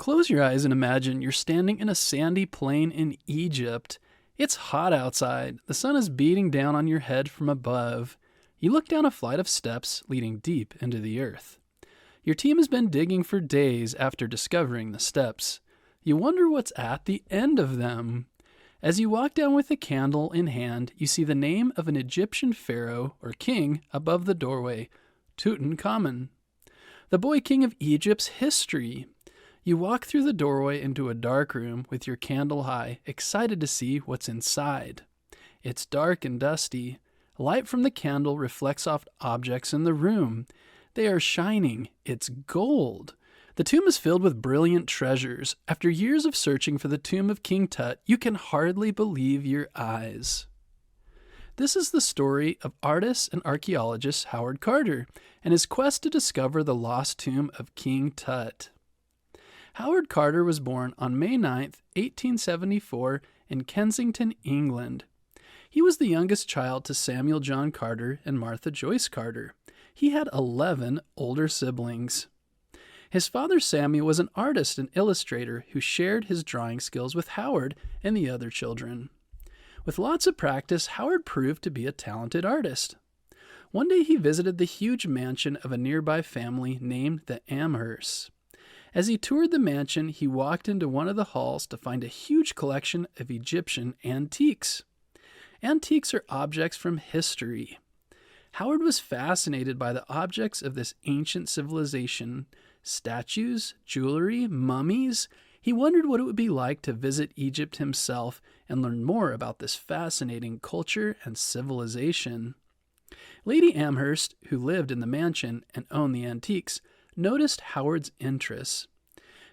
Close your eyes and imagine you're standing in a sandy plain in Egypt. It's hot outside. The sun is beating down on your head from above. You look down a flight of steps leading deep into the earth. Your team has been digging for days after discovering the steps. You wonder what's at the end of them. As you walk down with a candle in hand, you see the name of an Egyptian pharaoh or king above the doorway, Tutankhamun, the boy king of Egypt's history. You walk through the doorway into a dark room with your candle high, excited to see what's inside. It's dark and dusty. Light from the candle reflects off objects in the room. They are shining. It's gold. The tomb is filled with brilliant treasures. After years of searching for the tomb of King Tut, you can hardly believe your eyes. This is the story of artist and archaeologist Howard Carter and his quest to discover the lost tomb of King Tut. Howard Carter was born on May 9, 1874, in Kensington, England. He was the youngest child to Samuel John Carter and Martha Joyce Carter. He had 11 older siblings. His father Samuel was an artist and illustrator who shared his drawing skills with Howard and the other children. With lots of practice, Howard proved to be a talented artist. One day he visited the huge mansion of a nearby family named the Amhersts. As he toured the mansion, he walked into one of the halls to find a huge collection of Egyptian antiques. Antiques are objects from history. Howard was fascinated by the objects of this ancient civilization. Statues, jewelry, mummies. He wondered what it would be like to visit Egypt himself and learn more about this fascinating culture and civilization. Lady Amherst, who lived in the mansion and owned the antiques, noticed Howard's interests.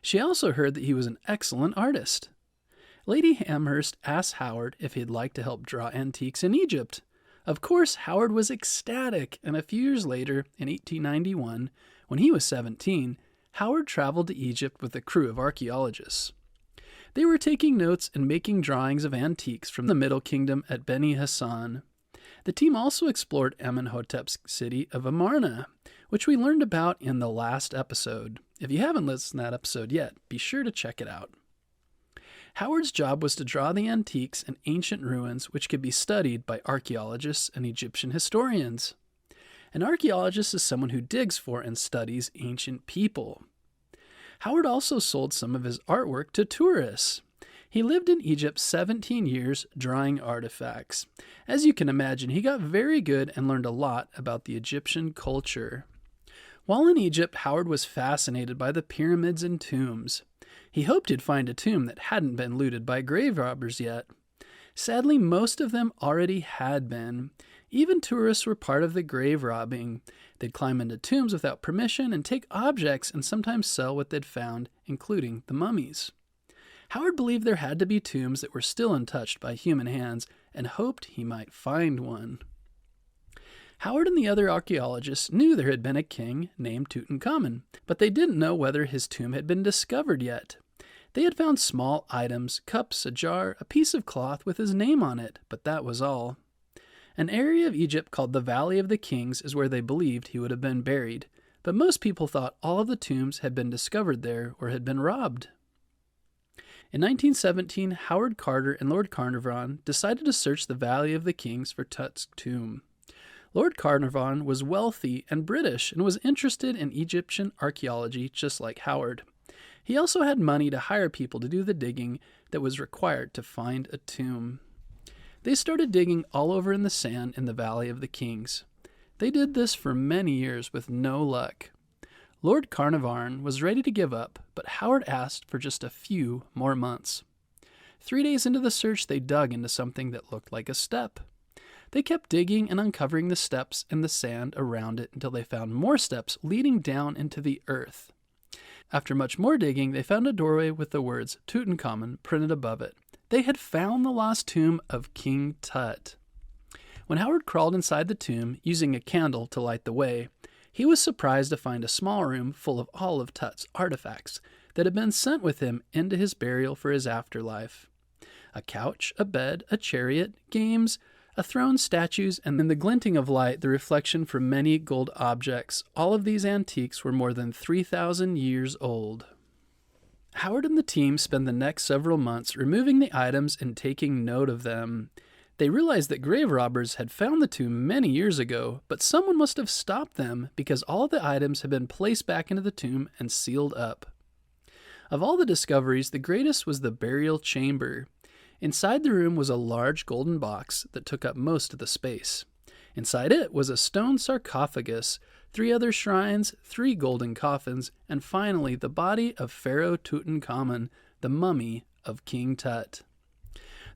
She also heard that he was an excellent artist. Lady Amherst asked Howard if he'd like to help draw antiques in Egypt. Of course, Howard was ecstatic, and a few years later, in 1891, when he was 17, Howard traveled to Egypt with a crew of archaeologists. They were taking notes and making drawings of antiques from the Middle Kingdom at Beni Hassan. The team also explored Amenhotep's city of Amarna, which we learned about in the last episode. If you haven't listened to that episode yet, be sure to check it out. Howard's job was to draw the antiques and ancient ruins which could be studied by archaeologists and Egyptian historians. An archaeologist is someone who digs for and studies ancient people. Howard also sold some of his artwork to tourists. He lived in Egypt 17 years drawing artifacts. As you can imagine, he got very good and learned a lot about the Egyptian culture. While in Egypt, Howard was fascinated by the pyramids and tombs. He hoped he'd find a tomb that hadn't been looted by grave robbers yet. Sadly, most of them already had been. Even tourists were part of the grave robbing. They'd climb into tombs without permission and take objects and sometimes sell what they'd found, including the mummies. Howard believed there had to be tombs that were still untouched by human hands and hoped he might find one. Howard and the other archaeologists knew there had been a king named Tutankhamun, but they didn't know whether his tomb had been discovered yet. They had found small items, cups, a jar, a piece of cloth with his name on it, but that was all. An area of Egypt called the Valley of the Kings is where they believed he would have been buried, but most people thought all of the tombs had been discovered there or had been robbed. In 1917, Howard Carter and Lord Carnarvon decided to search the Valley of the Kings for Tut's tomb. Lord Carnarvon was wealthy and British and was interested in Egyptian archaeology just like Howard. He also had money to hire people to do the digging that was required to find a tomb. They started digging all over in the sand in the Valley of the Kings. They did this for many years with no luck. Lord Carnarvon was ready to give up, but Howard asked for just a few more months. 3 days into the search, they dug into something that looked like a step. They kept digging and uncovering the steps and the sand around it until they found more steps leading down into the earth. After much more digging, they found a doorway with the words Tutankhamen printed above it. They had found the lost tomb of King Tut. When Howard crawled inside the tomb, using a candle to light the way, he was surprised to find a small room full of all of Tut's artifacts that had been sent with him into his burial for his afterlife. A couch, a bed, a chariot, games, a throne, statues, and in the glinting of light, the reflection from many gold objects. All of these antiques were more than 3,000 years old. Howard and the team spend the next several months removing the items and taking note of them. They realized that grave robbers had found the tomb many years ago, but someone must have stopped them because all of the items had been placed back into the tomb and sealed up. Of all the discoveries, the greatest was the burial chamber. Inside the room was a large golden box that took up most of the space. Inside it was a stone sarcophagus, 3 other shrines, 3 golden coffins, and finally the body of Pharaoh Tutankhamun, the mummy of King Tut.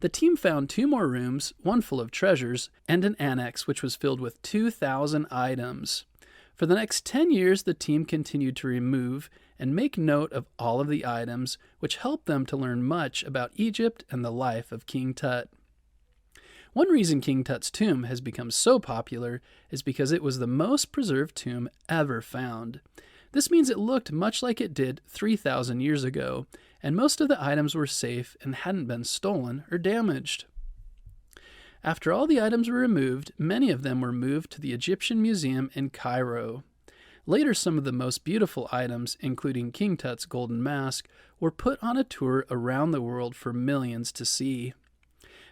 The team found 2 more rooms, one full of treasures, and an annex which was filled with 2,000 items. For the next 10 years, the team continued to remove and make note of all of the items, which helped them to learn much about Egypt and the life of King Tut. One reason King Tut's tomb has become so popular is because it was the most preserved tomb ever found. This means it looked much like it did 3,000 years ago, and most of the items were safe and hadn't been stolen or damaged. After all the items were removed, many of them were moved to the Egyptian Museum in Cairo. Later, some of the most beautiful items, including King Tut's golden mask, were put on a tour around the world for millions to see.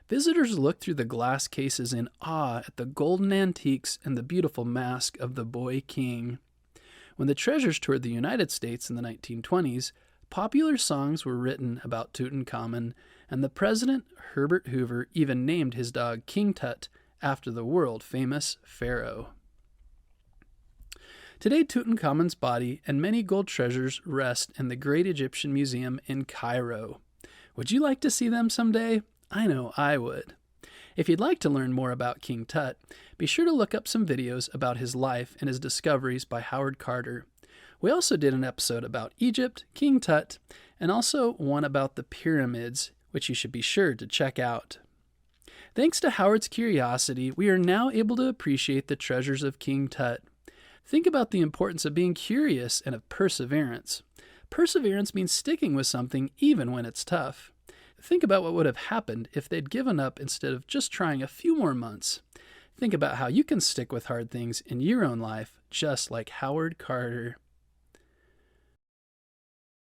Visitors looked through the glass cases in awe at the golden antiques and the beautiful mask of the boy king. When the treasures toured the United States in the 1920s, popular songs were written about Tutankhamen, and the president, Herbert Hoover, even named his dog King Tut after the world-famous pharaoh. Today, Tutankhamun's body and many gold treasures rest in the Great Egyptian Museum in Cairo. Would you like to see them someday? I know I would. If you'd like to learn more about King Tut, be sure to look up some videos about his life and his discoveries by Howard Carter. We also did an episode about Egypt, King Tut, and also one about the pyramids, which you should be sure to check out. Thanks to Howard's curiosity, we are now able to appreciate the treasures of King Tut. Think about the importance of being curious and of perseverance. Perseverance means sticking with something even when it's tough. Think about what would have happened if they'd given up instead of just trying a few more months. Think about how you can stick with hard things in your own life, just like Howard Carter.